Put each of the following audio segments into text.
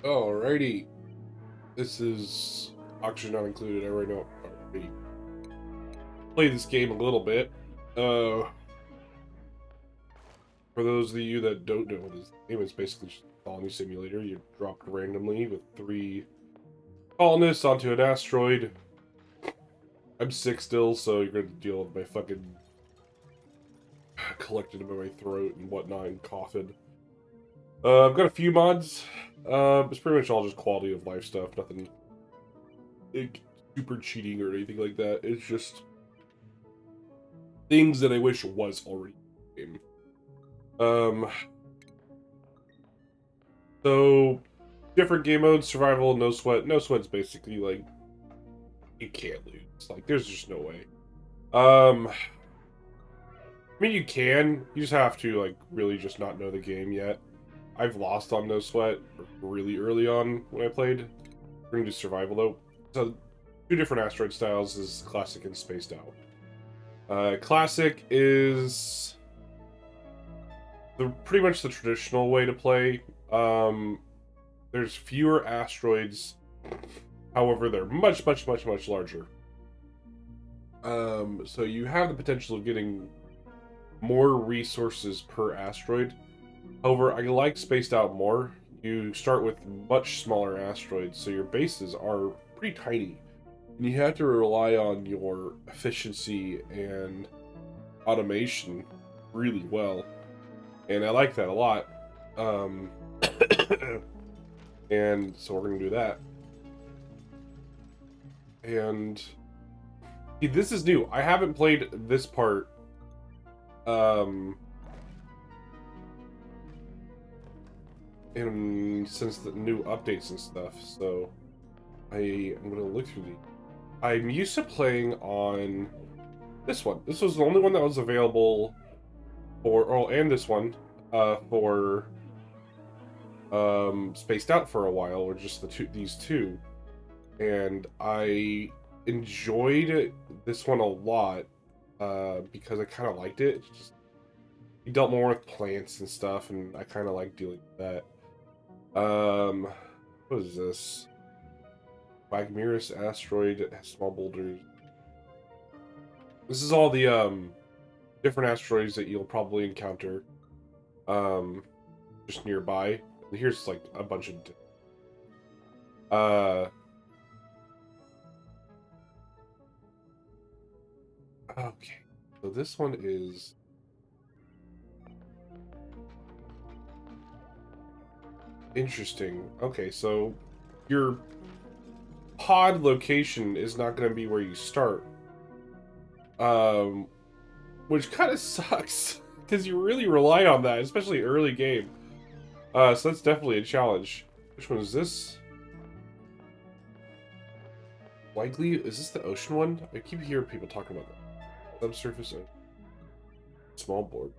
Alrighty, this is Oxygen Not Included. I already played this game a little bit. Uh, for those of you that don't know this game, it's basically just a colony simulator. You're dropped randomly with 3 colonists onto an asteroid. I'm sick still, so you're going to deal with my fucking collected in my throat and whatnot and coughing. I've got a few mods. It's pretty much all just quality of life stuff. Nothing like, super cheating or anything like that. It's just things that I wish was already in the game. So different game modes: survival, no sweat. No sweat's basically like you can't lose. Like there's just no way. I mean you can. You just have to like really just not know the game yet. I've lost on no sweat really early on when I played. We're gonna do survival though. So 2 different asteroid styles is classic and spaced out. Classic is pretty much the traditional way to play. There's fewer asteroids, however, they're much larger. So you have the potential of getting more resources per asteroid. However, I like spaced out more. You start with much smaller asteroids, so your bases are pretty tiny. And you have to rely on your efficiency and automation really well. And I like that a lot. And so we're going to do that. And see, this is new. I haven't played this part since the new updates and stuff. So I'm going to look through these. I'm used to playing on this one. This was the only one that was available for, and this one for spaced out for a while, or just these two, and I enjoyed this one a lot because I kind of liked it. It's just you dealt more with plants and stuff, and I kind of like dealing with that. What is this? Magmirus asteroid, small boulders. This is all the different asteroids that you'll probably encounter just nearby. Here's like a bunch of okay, so this one is interesting. Okay, so your pod location is not going to be where you start, which kind of sucks because you really rely on that, especially early game. So that's definitely a challenge. Which one is this? Likely, is this the ocean one? I keep hearing people talking about that. Subsurface ocean. Small board.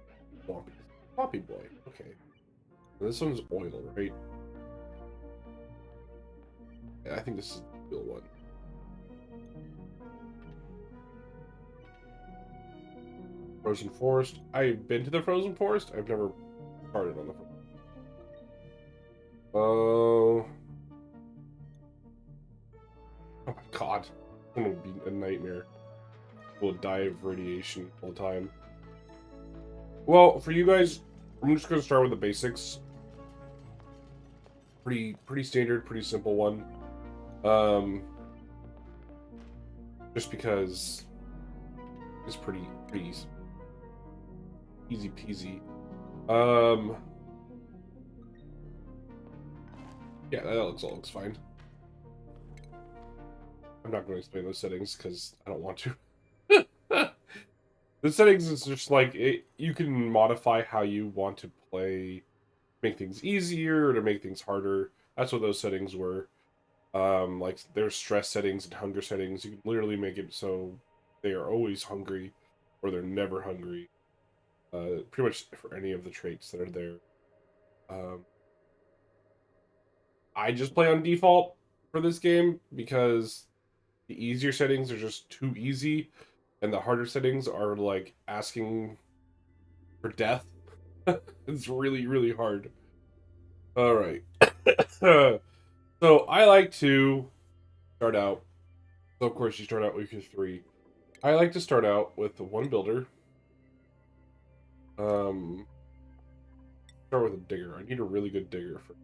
Floppy boy. Okay. And this one's oil, right? Yeah, I think this is the oil one. Frozen forest. I've been to the frozen forest. I've never started on the frozen. Oh my god. It's gonna be a nightmare. We'll die of radiation all the time. Well, for you guys, I'm just gonna start with the basics. Pretty standard, pretty simple one. Just because it's pretty easy. Easy peasy. Yeah, that looks fine. I'm not going to explain those settings because I don't want to. The settings is just like you can modify how you want to play, make things easier or to make things harder. That's what those settings were. Like there's stress settings and hunger settings. You can literally make it so they are always hungry or they're never hungry. Pretty much for any of the traits that are there. I just play on default for this game because the easier settings are just too easy, and the harder settings are like asking for death. It's really hard. All right. So I like to start out. So of course you start out with your 3. I like to start out with the 1 builder. Start with a digger. I need a really good digger for.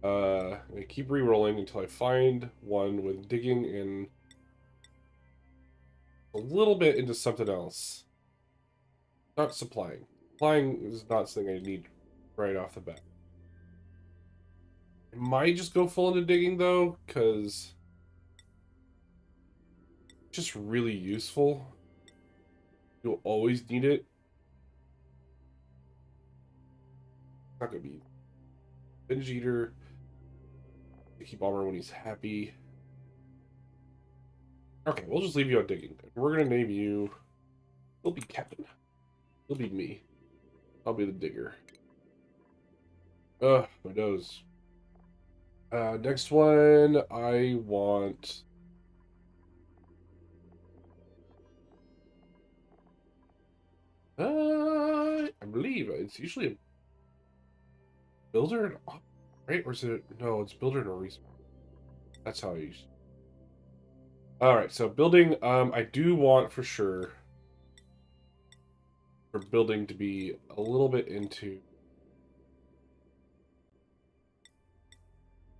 I keep re-rolling until I find one with digging and a little bit into something else. Not supplying. Supplying is not something I need right off the bat. I might just go full into digging though, because it's just really useful. You'll always need it. Not gonna be binge eater. To keep armor when he's happy. Okay, we'll just leave you on digging. We're gonna name you. You'll be Captain. You'll be me. I'll be the digger. Ugh, my nose. Next one, I want. I believe it's usually a builder and op, right? Or is it no? It's builder and a resource. That's how I use. All right, so building. I do want for sure for building to be a little bit into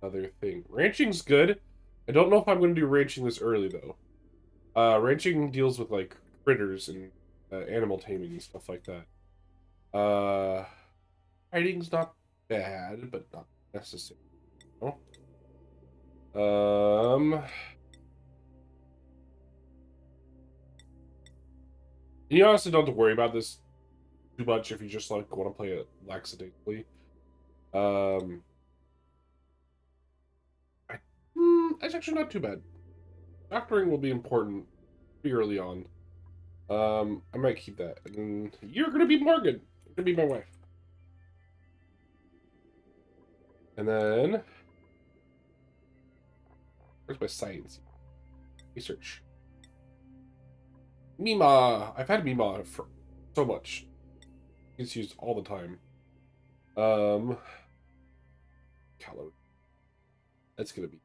another thing. Ranching's good. I don't know if I'm going to do ranching this early though. Ranching deals with like critters and animal taming and stuff like that. Fighting's not bad, but not necessary. No? You honestly don't have to worry about this too much if you just like want to play it lackadaisically. Um, it's actually not too bad. Doctoring will be important pretty early on. I might keep that. And then you're gonna be Morgan. You're gonna be my wife. And then where's my science? Research. Mima. I've had Mima for so much. It's used all the time. Calorie. That's gonna be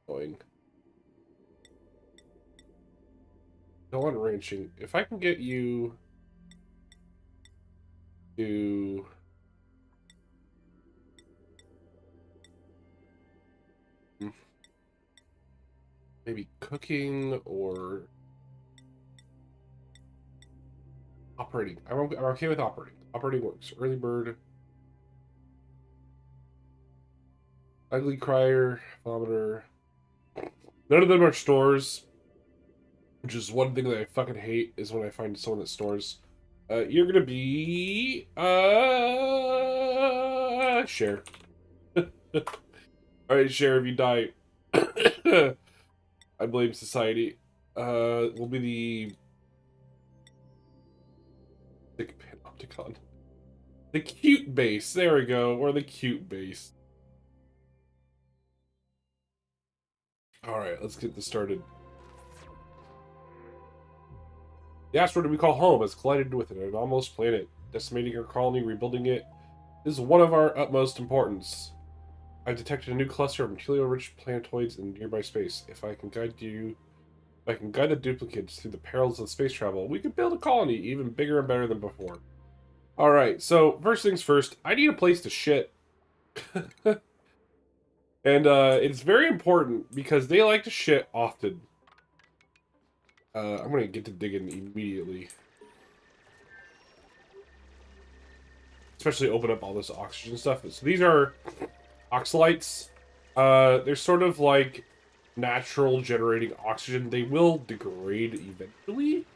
annoying. Go on ranching. If I can get you to maybe cooking or operating. I'm okay with operating. Operating works. Early bird. Ugly crier. Vomiter. None of them are stores. Which is one thing that I fucking hate is when I find someone that stores. You're gonna be Share. Alright, Share, if you die. I blame society. Will be the thick panopticon. The cute base. There we go. Or the cute base. Alright, let's get this started. The asteroid we call home has collided with an anomalous planet, decimating our colony, rebuilding it is one of our utmost importance. I've detected a new cluster of material-rich planetoids in nearby space. If I can guide the duplicates through the perils of space travel, we could build a colony even bigger and better than before. Alright, so first things first, I need a place to shit. And it's very important because they like to shit often. I'm gonna get to digging immediately. Especially open up all this oxygen stuff. So these are oxalites. They're sort of like natural generating oxygen. They will degrade eventually.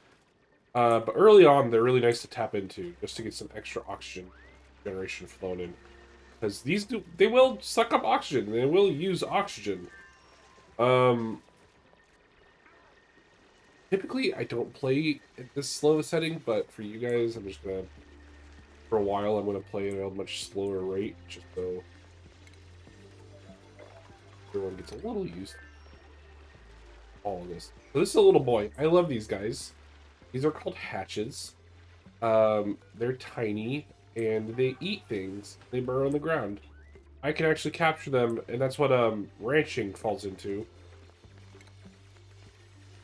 But early on, they're really nice to tap into just to get some extra oxygen generation flowing in. Because they will suck up oxygen. They will use oxygen. Typically, I don't play at this slow a setting, but for you guys, I'm just gonna, for a while, I'm gonna play at a much slower rate, just so everyone gets a little used to all of this. So this is a little boy. I love these guys. These are called hatches. They're tiny, and they eat things. They burrow in the ground. I can actually capture them, and that's what ranching falls into.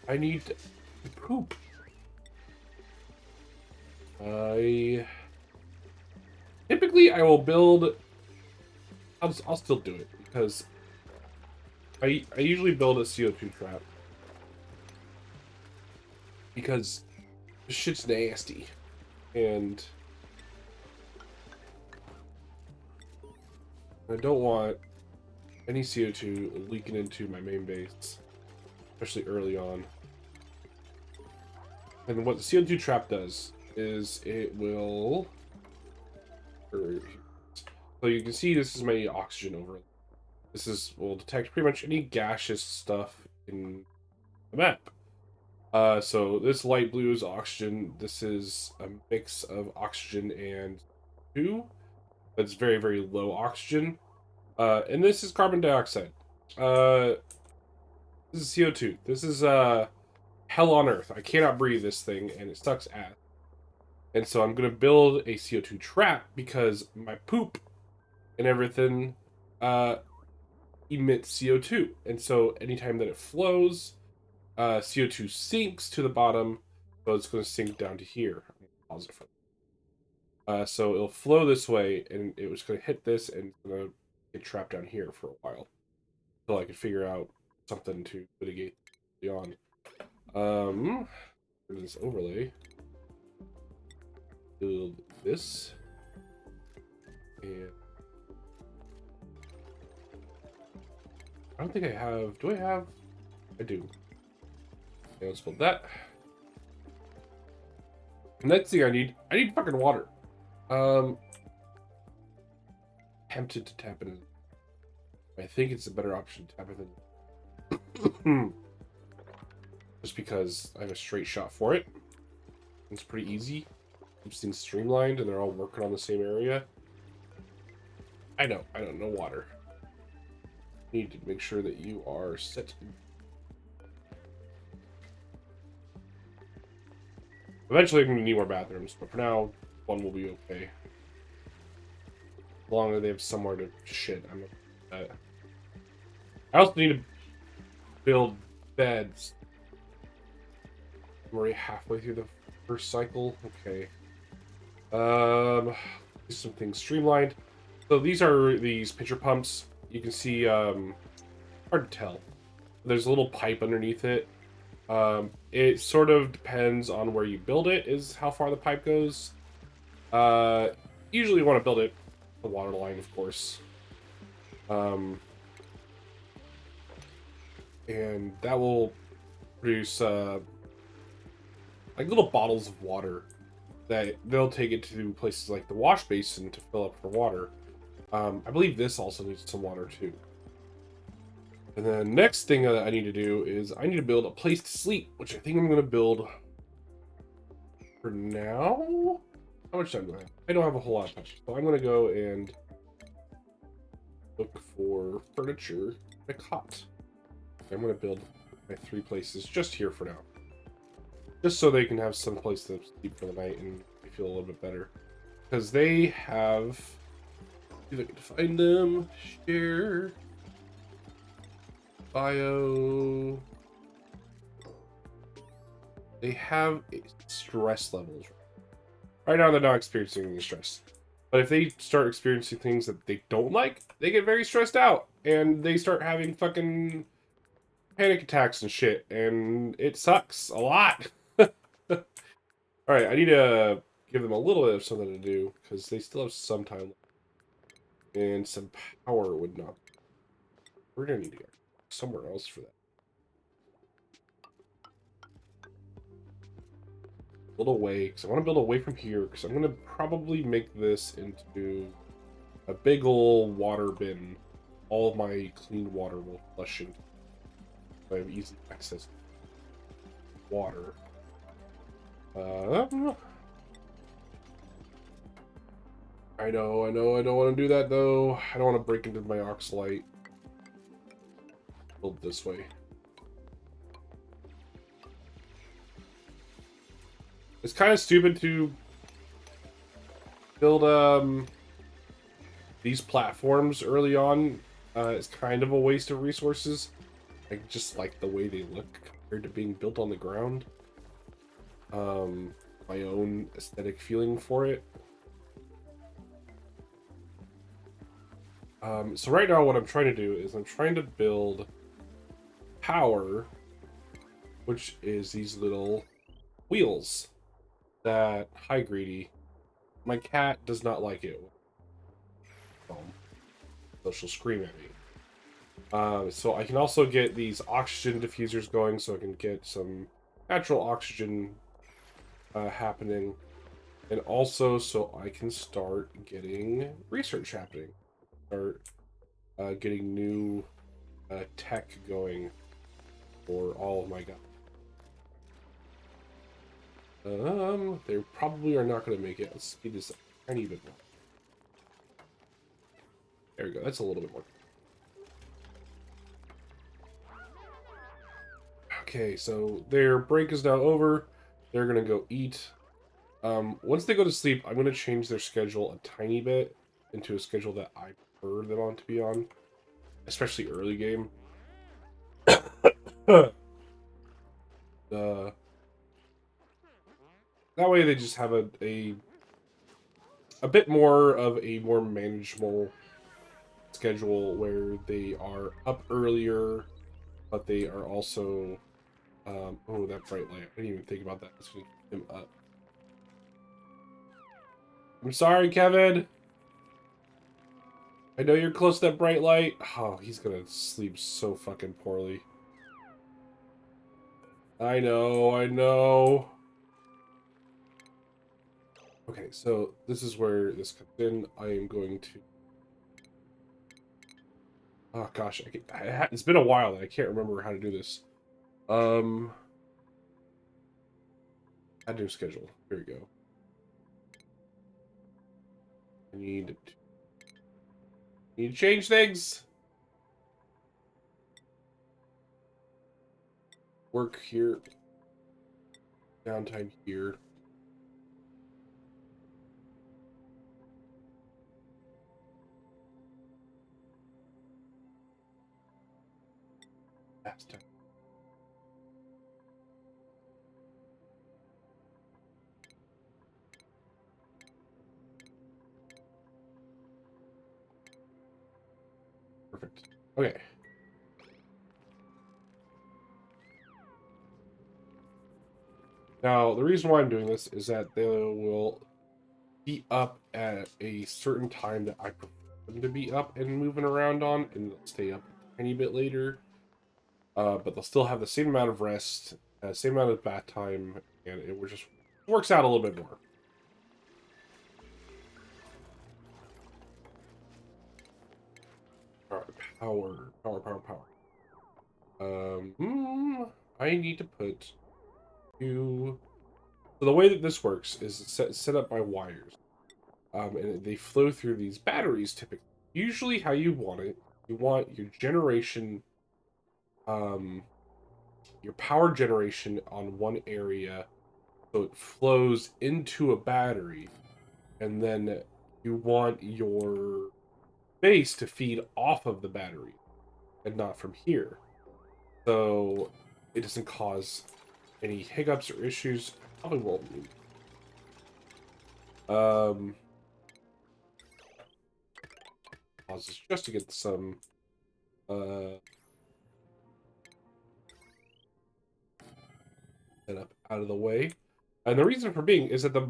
I need to poop. Typically I will build. I'll still do it because I usually build a CO2 trap because this shit's nasty, and I don't want any CO2 leaking into my main base, especially early on. And what the CO2 trap does is it will... So you can see this is my oxygen overlay. Will detect pretty much any gaseous stuff in the map. So this light blue is oxygen. This is a mix of oxygen and two. That's very, very low oxygen. And this is carbon dioxide. This is CO2. This is hell on earth. I cannot breathe this thing, and it sucks ass. And so I'm going to build a CO2 trap because my poop and everything emits CO2. And so anytime that it flows, CO2 sinks to the bottom, so it's going to sink down to here. Pause it for so it'll flow this way, and it was going to hit this, and it's going to get trapped down here for a while. Until I could figure out something to mitigate beyond. This overlay. Build this. And I don't think I have... Do I have... I do. Okay, let's build that. Next thing I need fucking water. Tempted to tap it in. I think it's a better option to tap it in. Just because I have a straight shot for it. It's pretty easy. Keeps things streamlined and they're all working on the same area. I don't know water. Need to make sure that you are set. Eventually I'm going to need more bathrooms, but for now, one will be okay. As long as they have somewhere to shit, I'm not. I also need to build beds. I'm already halfway through the first cycle. Okay. Some things streamlined. So these are these pitcher pumps. You can see, hard to tell. There's a little pipe underneath it. It sort of depends on where you build it, is how far the pipe goes. Usually you want to build it the water line, of course. And that will produce, like little bottles of water that they'll take it to places like the wash basin to fill up for water. I believe this also needs some water too. And then next thing that I need to do is I need to build a place to sleep, which I think I'm going to build for now. How much time do I have? I don't have a whole lot of time. So I'm going to go and look for furniture, a cot. I'm going to build my 3 places just here for now. Just so they can have some place to sleep for the night and feel a little bit better. Because they have... See if I can find them. Share. Bio. They have stress levels. Right now they're not experiencing any stress. But if they start experiencing things that they don't like, they get very stressed out. And they start having fucking panic attacks and shit. And it sucks a lot. Alright, I need to give them a little bit of something to do. Because they still have some time. And some power would not. We're going to need to go somewhere else for that. Build away, because I want to build away from here, because I'm going to probably make this into a big ol' water bin. All of my clean water will flush into. I have easy access to water. I know, I don't want to do that though. I don't want to break into my oxalite. Build this way. It's kind of stupid to build these platforms early on is kind of a waste of resources. I just like the way they look compared to being built on the ground. My own aesthetic feeling for it. So right now what I'm trying to do is I'm trying to build power, which is these little wheels that, hi Greedy, my cat does not like it. So she'll scream at me. So I can also get these oxygen diffusers going so I can get some natural oxygen happening. And also so I can start getting research happening. Start getting new tech going for all of my guys. They probably are not going to make it. Let's speed this up a tiny bit more. There we go. That's a little bit more. Okay, so their break is now over. They're going to go eat. Once they go to sleep, I'm going to change their schedule a tiny bit into a schedule that I prefer them on to be on, especially early game. That way they just have a bit more of a more manageable schedule where they are up earlier, but they are also oh, that bright light. I didn't even think about that. Let's keep him up. I'm sorry, Kevin. I know you're close to that bright light. Oh, he's gonna sleep so fucking poorly. I know, I know. Okay, so this is where this comes in. I am going to... Oh, gosh. It's been a while that I can't remember how to do this. Add new schedule. Here we go. I need to change things. Work here. Downtime here. Last time. Perfect. Okay. Now, the reason why I'm doing this is that they will be up at a certain time that I prefer them to be up and moving around on, and they'll stay up a tiny bit later. But they'll still have the same amount of rest, same amount of bath time, and it just works out a little bit more. All right, power. I need to put two. So the way that this works is it's set up by wires, and they flow through these batteries. Typically, usually how you want it, you want your generation, your power generation on one area, so it flows into a battery, and then you want your base to feed off of the battery and not from here. So it doesn't cause any hiccups or issues. Probably won't need. Pauses just to get some setup out of the way. And the reason for being is that the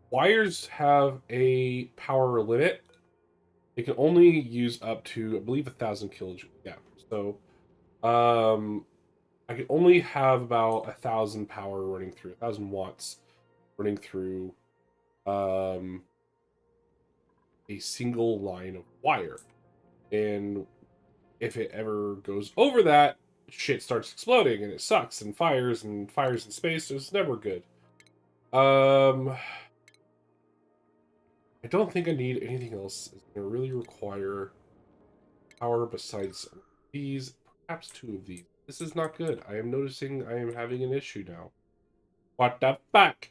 wires have a power limit. They can only use up to, I believe, 1,000 kilojoules. Yeah. So, I can only have about 1,000 power running through, 1,000 watts running through, a single line of wire. And if it ever goes over that, shit starts exploding and it sucks and fires in space. So it's never good. I don't think I need anything else. It's gonna really require power besides these, perhaps two of these. This is not good. I am noticing I am having an issue now. What the fuck?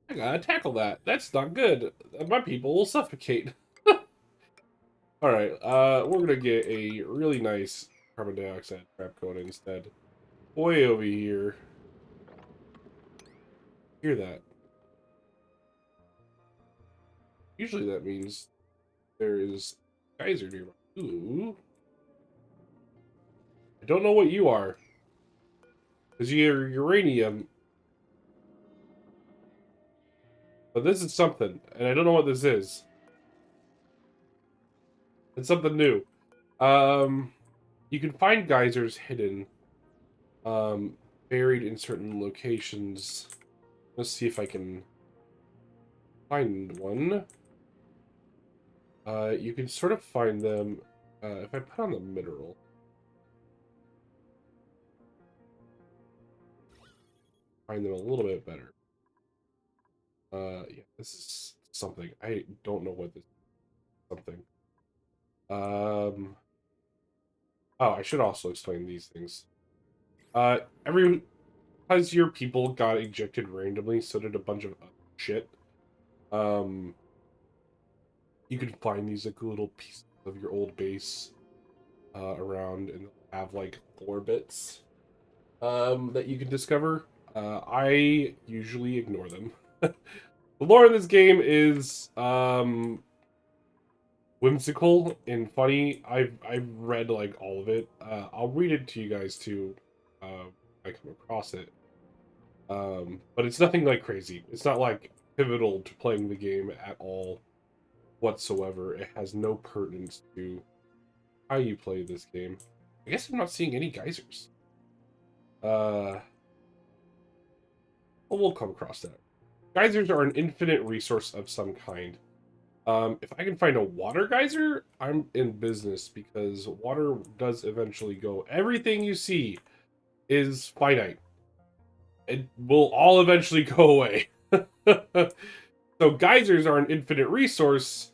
I gotta tackle that. That's not good. My people will suffocate. Alright, we're gonna get a really nice carbon dioxide trap going instead. Way over here. Hear that? Usually that means there is geyser nearby. Ooh. I don't know what you are. Because you're uranium. But this is something, and I don't know what this is. It's something new. You can find geysers hidden, buried in certain locations. Let's see if I can find one. You can sort of find them if I put on the mineral. Find them a little bit better. Yeah, this is something. I don't know what this is. Something. Oh, I should also explain these things. Every because your people got ejected randomly, so did a bunch of other shit. Um, you can find these like little pieces of your old base around, and have like lore bits that you can discover. I usually ignore them. The lore in this game is whimsical and funny. I've read like all of it. I'll read it to you guys too. I come across it. But it's nothing like crazy. It's not like pivotal to playing the game at all whatsoever. It has no pertinence to how you play this game. I guess I'm not seeing any geysers. Well, we'll come across that. Geysers are an infinite resource of some kind. If I can find a water geyser, I'm in business because water does eventually go. Everything you see is finite. It will all eventually go away. So geysers are an infinite resource,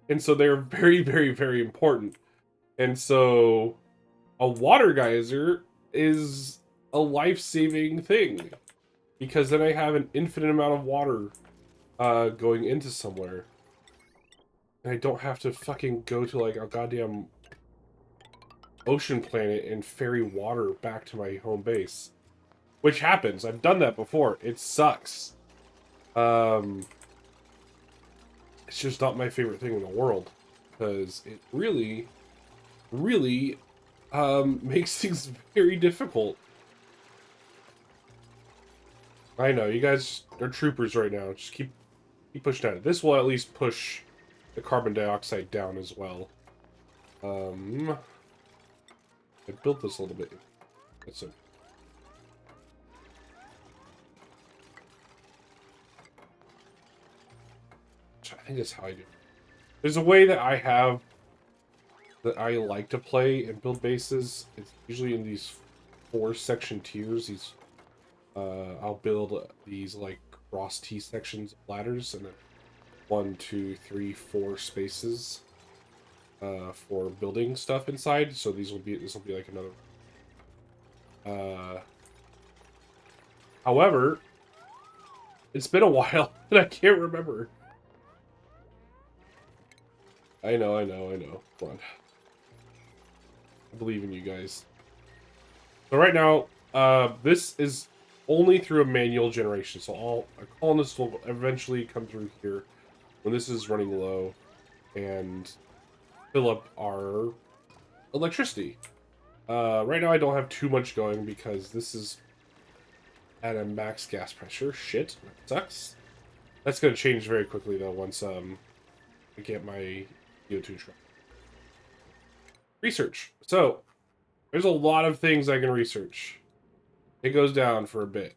and so they're very, very, very important. And so a water geyser is a life-saving thing because then I have an infinite amount of water going into somewhere. And I don't have to fucking go to like a goddamn ocean planet and ferry water back to my home base. Which happens. I've done that before. It sucks. It's just not my favorite thing in the world. Because it really, really makes things very difficult. I know, you guys are troopers right now. Just keep pushing at it. This will at least push the carbon dioxide down as well. I built this a little bit. That's okay. I think that's how I do it. There's a way that I have that I like to play and build bases. It's usually in these 4-section tiers. These I'll build these like cross T sections of ladders, and then 1, 2, 3, 4 spaces for building stuff inside. So this will be like another. However, it's been a while and I can't remember. I know. Come on. I believe in you guys. So right now, this is only through a manual generation. So a colonist will eventually come through here when this is running low and fill up our electricity. Right now I don't have too much going because this is at a max gas pressure. Shit, that sucks. That's gonna change very quickly though once I get my CO2 truck. Research. So there's a lot of things I can research. It goes down for a bit.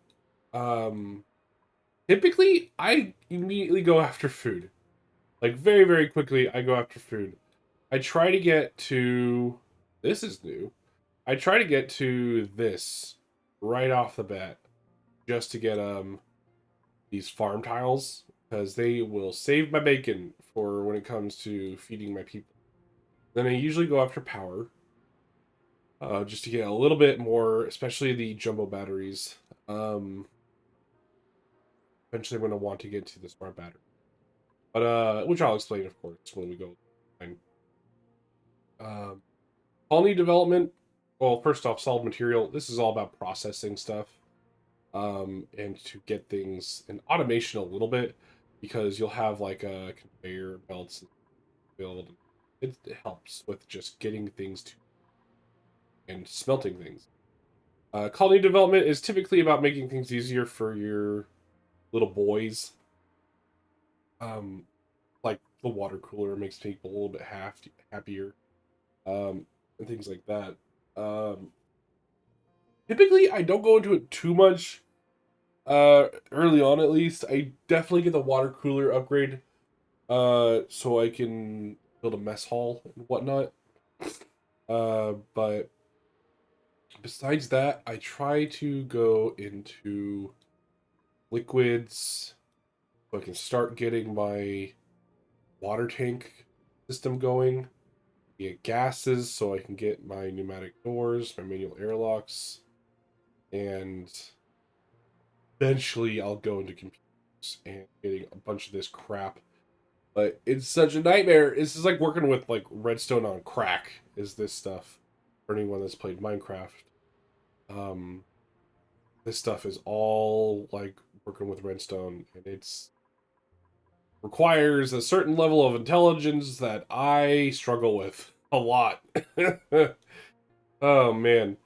Typically I immediately go after food. Like very, very quickly I go after food. I try to get to this is new. I try to get to this right off the bat just to get these farm tiles because they will save my bacon for when it comes to feeding my people. Then I usually go after power just to get a little bit more, especially the jumbo batteries. eventually I'm going to want to get to the smart battery. But, which I'll explain, of course, when we go. Um, Colony development. Well, first off, solid material. This is all about processing stuff. And to get things in automation a little bit, because you'll have like a conveyor belts and build. It helps with just getting things to and smelting things. Colony development is typically about making things easier for your little boys. Um, like the water cooler makes people a little bit happier, and things like that. Um, Typically, I don't go into it too much. Early on, at least, I definitely get the water cooler upgrade. So I can build a mess hall and whatnot. But besides that, I try to go into liquids so I can start getting my water tank system going. Get gases so I can get my pneumatic doors, my manual airlocks, and eventually I'll go into computers and getting a bunch of this crap. But it's such a nightmare. This is like working with like redstone on crack. Is this stuff for anyone that's played Minecraft? Um, this stuff is all like working with redstone, and it's requires a certain level of intelligence that I struggle with a lot. Oh man.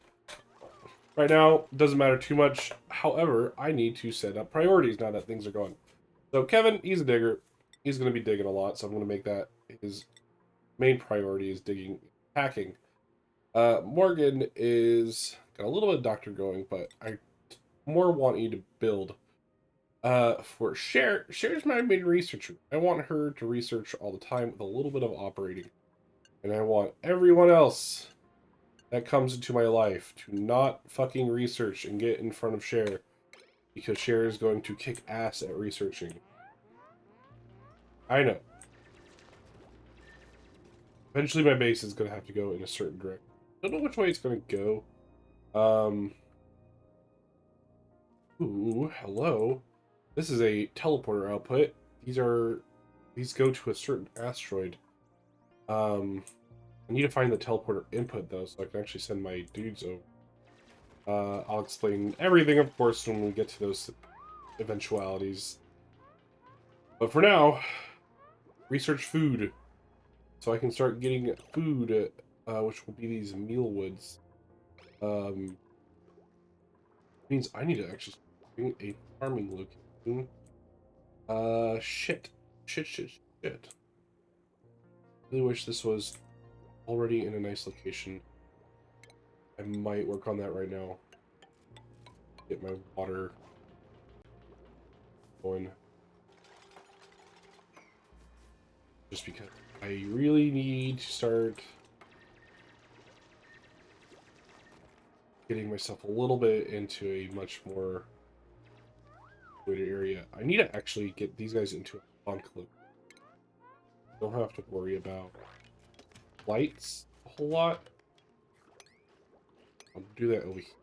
Right now, doesn't matter too much. However, I need to set up priorities now that things are going. So Kevin, he's a digger. He's going to be digging a lot, so I'm going to make that his main priority is digging, hacking. Morgan is got a little bit of doctor going, but I more want you to build. For Cher's my main researcher. I want her to research all the time with a little bit of operating. And I want everyone else that comes into my life to not fucking research and get in front of Cher, because Cher is going to kick ass at researching. I know. Eventually my base is going to have to go in a certain direction. I don't know which way it's going to go. Ooh, hello. This is a teleporter output. These go to a certain asteroid. I need to find the teleporter input though, so I can actually send my dudes over. I'll explain everything, of course, when we get to those eventualities. But for now, research food. So I can start getting food, which will be these mealwoods. Means I need to actually bring a farming location. Shit. Shit. Really wish this was already in a nice location. I might work on that right now. Get my water going. Just because I really need to start getting myself a little bit into a much more weighted area. I need to actually get these guys into a enclave. Don't have to worry about lights a whole lot. I'll do that over here.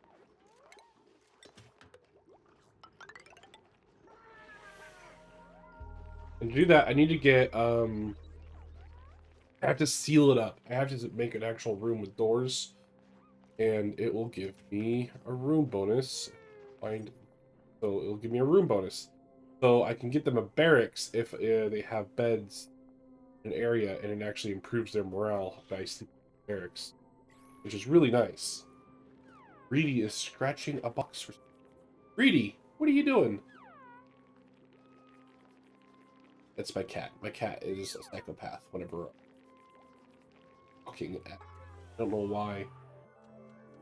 And to do that, I need to get, I have to seal it up. I have to make an actual room with doors. And it will give me a room bonus. So it'll give me a room bonus. So I can get them a barracks if they have beds in an area, and it actually improves their morale by sleeping in barracks, which is really nice. Greedy is scratching a box. Greedy, what are you doing? That's my cat. My cat is a psychopath whenever talking at. I don't know why.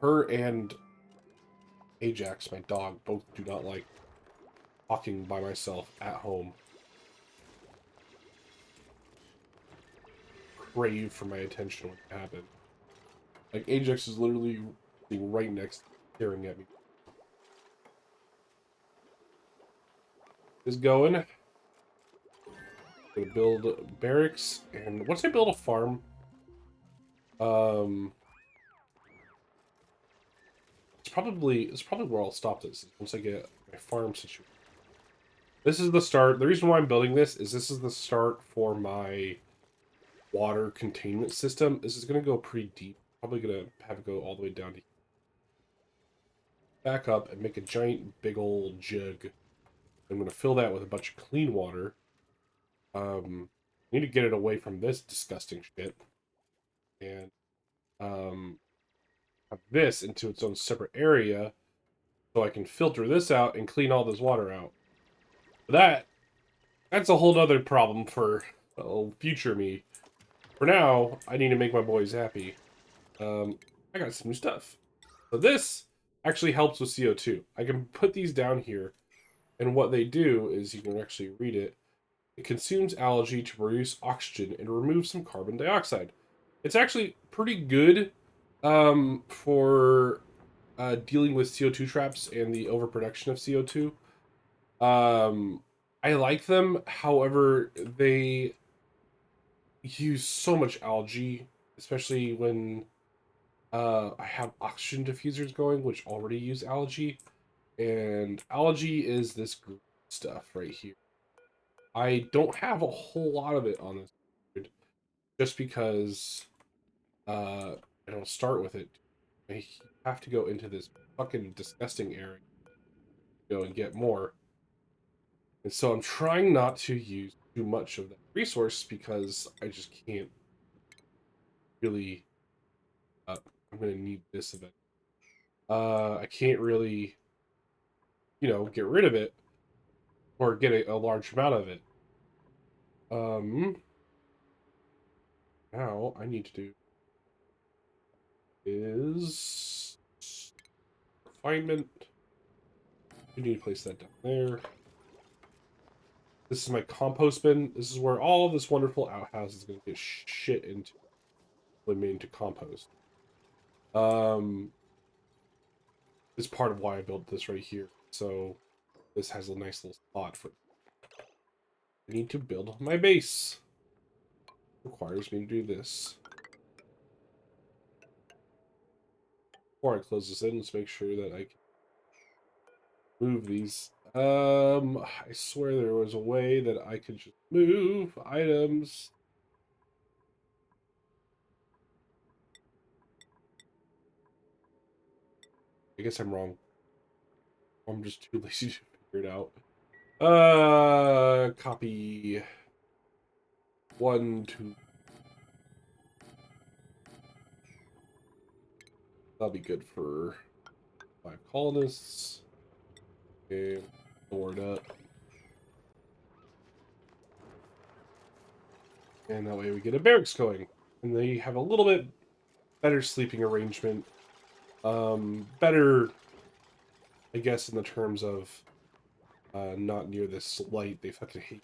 Her and Ajax, my dog, both do not like talking by myself at home. Crave for my attention when it happens. Like, Ajax is literally right next, staring at me. Is going. Gonna build barracks, and once I build a farm, it's probably where I'll stop this. Once I get my farm situated. This is the start. The reason why I'm building this is the start for my water containment system. This is going to go pretty deep. Probably going to have it go all the way down to back up and make a giant big old jug. I'm going to fill that with a bunch of clean water. Need to get it away from this disgusting shit. And have this into its own separate area so I can filter this out and clean all this water out. But that's a whole other problem for future me. For now, I need to make my boys happy. I got some new stuff. So this actually helps with CO2. I can put these down here, and what they do is, you can actually read it. It consumes algae to produce oxygen and remove some carbon dioxide. It's actually pretty good for dealing with CO2 traps and the overproduction of CO2. I like them. However, they use so much algae, especially when I have oxygen diffusers going, which already use algae. And algae is this green stuff right here. I don't have a whole lot of it on this board, just because I don't start with it. I have to go into this fucking disgusting area, go and get more. And so I'm trying not to use too much of that resource because I just can't really. I'm gonna need this event. I can't really, get rid of it or get a large amount of it. Um, Now I need to do is refinement. You need to place that down there. This is my compost bin. This is where all this wonderful outhouse is going to get shit into, when made into compost. Is part of why I built this right here. So this has a nice little spot for. I need to build my base. Requires me to do this. Before I close this in, let's make sure that I can move these. I swear there was a way that I could just move items. I guess I'm wrong. I'm just too lazy to figure it out. Copy 1, 2. That'll be good for 5 colonists. Okay, board up. And that way we get a barracks going. And they have a little bit better sleeping arrangement. Better, I guess, in the terms of not near this light they fucking hate.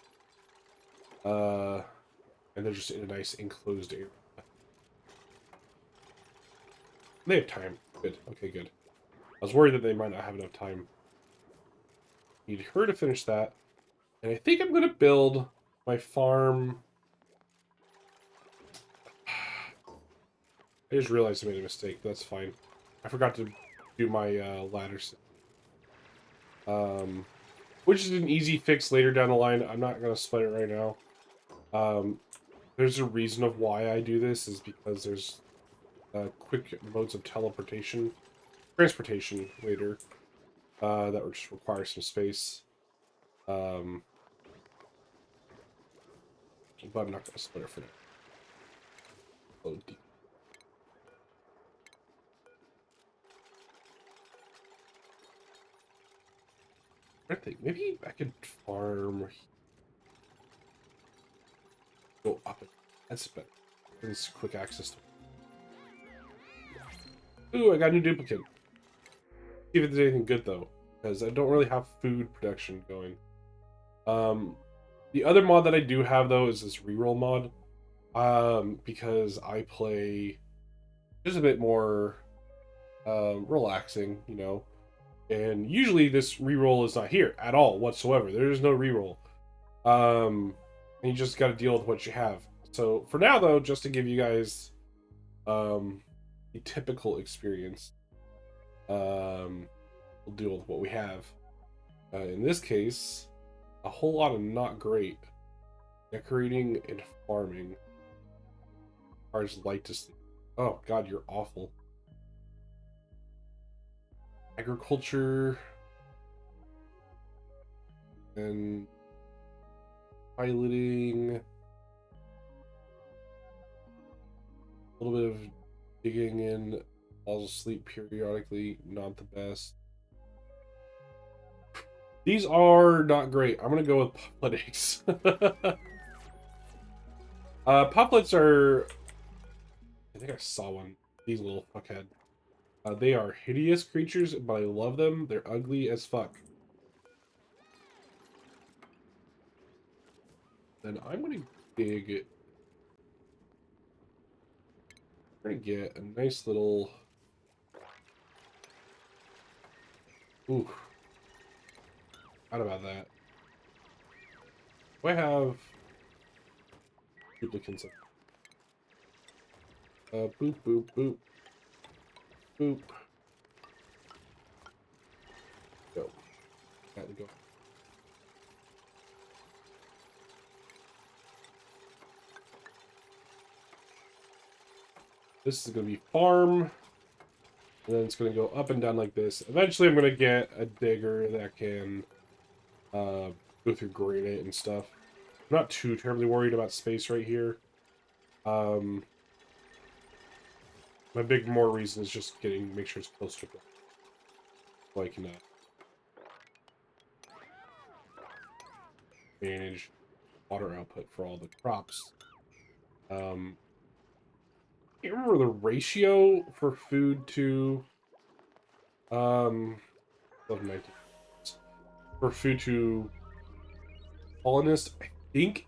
And they're just in a nice enclosed area. They have time. Good. Okay, good. I was worried that they might not have enough time. Need her to finish that. And I think I'm going to build my farm. I just realized I made a mistake. That's fine. I forgot to do my ladder set. Which is an easy fix later down the line. I'm not going to split it right now. There's a reason of why I do this, is because there's quick modes of transportation later that would just require some space. But I'm not going to split it for now. Oh, deep. I think maybe I could farm. Go up it. That's better. There's quick access to. Ooh, I got a new duplicate. See if there's anything good though, because I don't really have food production going. The other mod that I do have though is this reroll mod. Because I play just a bit more relaxing, And usually this reroll is not here at all whatsoever. There is no reroll. And you just got to deal with what you have. So for now, though, just to give you guys a typical experience, we'll deal with what we have. In this case, A whole lot of not great. Decorating and farming. Requires light to sleep. Oh god, you're awful. Agriculture and piloting. A little bit of digging in. Also sleep periodically. Not the best. These are not great. I'm gonna go with pufflets. Pufflets are. I think I saw one. These little fuckhead. They are hideous creatures, but I love them. They're ugly as fuck. Then I'm gonna dig. I'm gonna get a nice little. Ooh. How about that? Do I have duplicates of boop, boop, boop, boop. Go. Got to go. This is going to be farm. And then it's going to go up and down like this. Eventually, I'm going to get a digger that can go through granite and stuff. I'm not too terribly worried about space right here. My big more reason is just make sure it's close to it. So I can manage water output for all the crops. I can't remember the ratio for food to for food to colonist. I think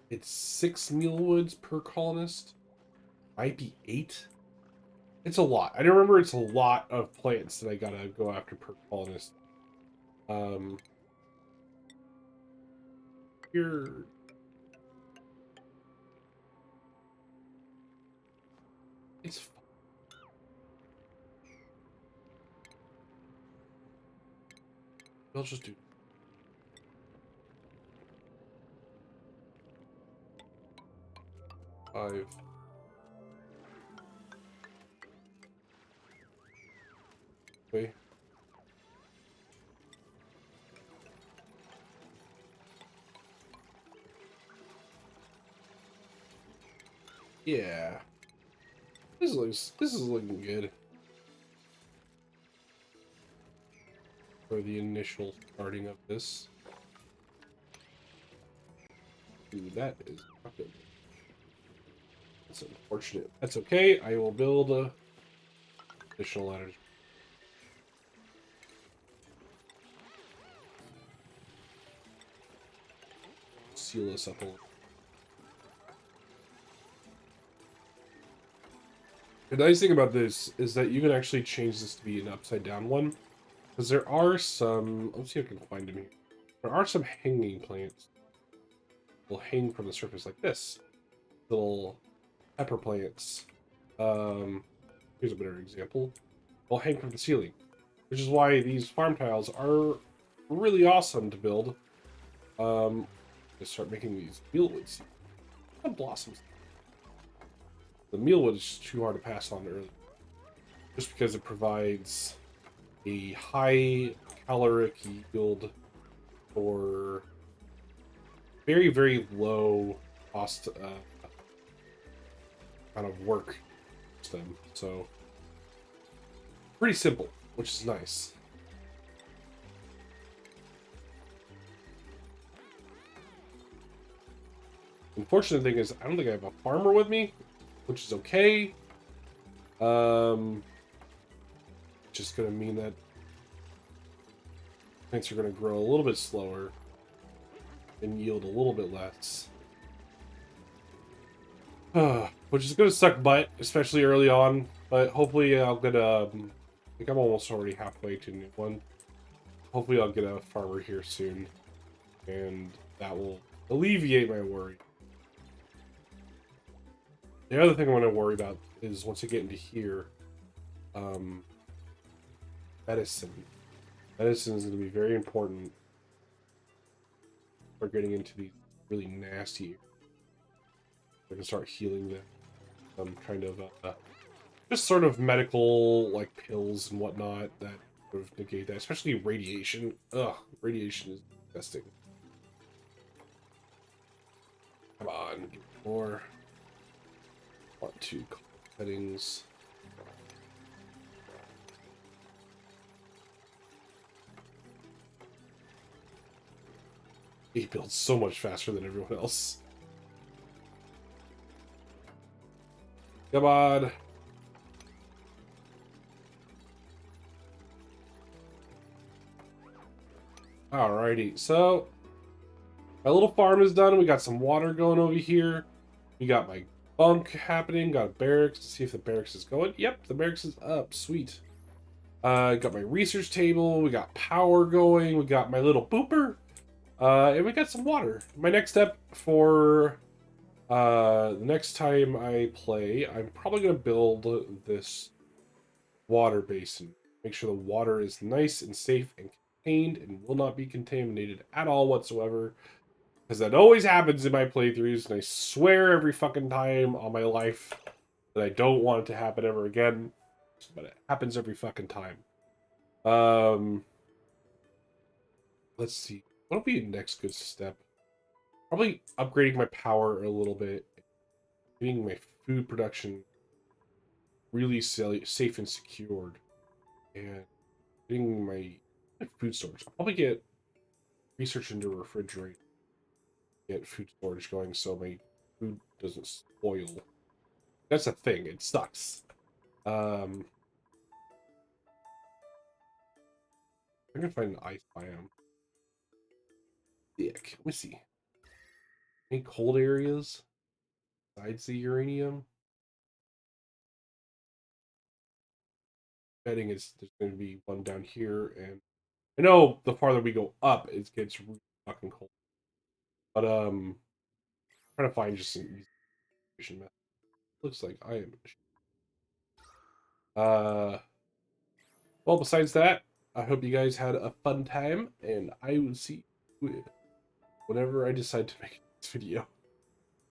it's 6 mealwoods per colonist. Might be 8. It's a lot. I remember it's a lot of plants that I gotta go after per colonist. Here. It's fine. I'll just do 5. Okay. Yeah. This is looking good. For the initial starting of this. Ooh, that is not good. That's unfortunate. That's okay. I will build additional ladders. Seal this up a little. The nice thing about this is that you can actually change this to be an upside down one. Because there are some... Let's see if I can find them here. There are some hanging plants. Will hang from the surface like this. Little pepper plants. Here's a better example. Will hang from the ceiling. Which is why these farm tiles are really awesome to build. Just start making these mealwood seeds. Blossoms. The mealwood is too hard to pass on early. Just because it provides a high caloric yield for very, very low cost kind of work system. So pretty simple, which is nice. Unfortunate thing is I don't think I have a farmer with me, which is okay. Just gonna mean that plants are gonna grow a little bit slower and yield a little bit less. Which is gonna suck butt, especially early on. But hopefully I'll get I think I'm almost already halfway to a new one. Hopefully I'll get a farmer here soon, and that will alleviate my worry. The other thing I want to worry about is once I get into here, medicine. Medicine is going to be very important. start getting into these really nasty areas. I can start healing them. Kind of just sort of medical like pills and whatnot that sort of negate that, especially radiation. Ugh, radiation is disgusting. Come on, give me more. Want to settings. He builds so much faster than everyone else. Come on. Alrighty, so my little farm is done. We got some water going over here. We got my bunk happening. Got a barracks to see if the barracks is going. Yep, the barracks is up. Sweet. Got my research table. We got power going. We got my little booper. And we got some water. My next step for the next time I play, I'm probably going to build this water basin. Make sure the water is nice and safe and contained and will not be contaminated at all whatsoever. Because that always happens in my playthroughs, and I swear every fucking time on my life that I don't want it to happen ever again. But it happens every fucking time. Let's see. What'll be the next good step? Probably upgrading my power a little bit. Getting my food production really safe and secured. And getting my food storage. I'll probably get research into refrigerator. Get food storage going so my food doesn't spoil. That's a thing. It sucks. I can find an ice biome. Dick. Let me see. Any cold areas besides the uranium? Betting is there's going to be one down here, and I know the farther we go up, it gets really fucking cold. But trying to find just an easy method. Looks like I am. Well, besides that, I hope you guys had a fun time, and I will see you whenever I decide to make this video.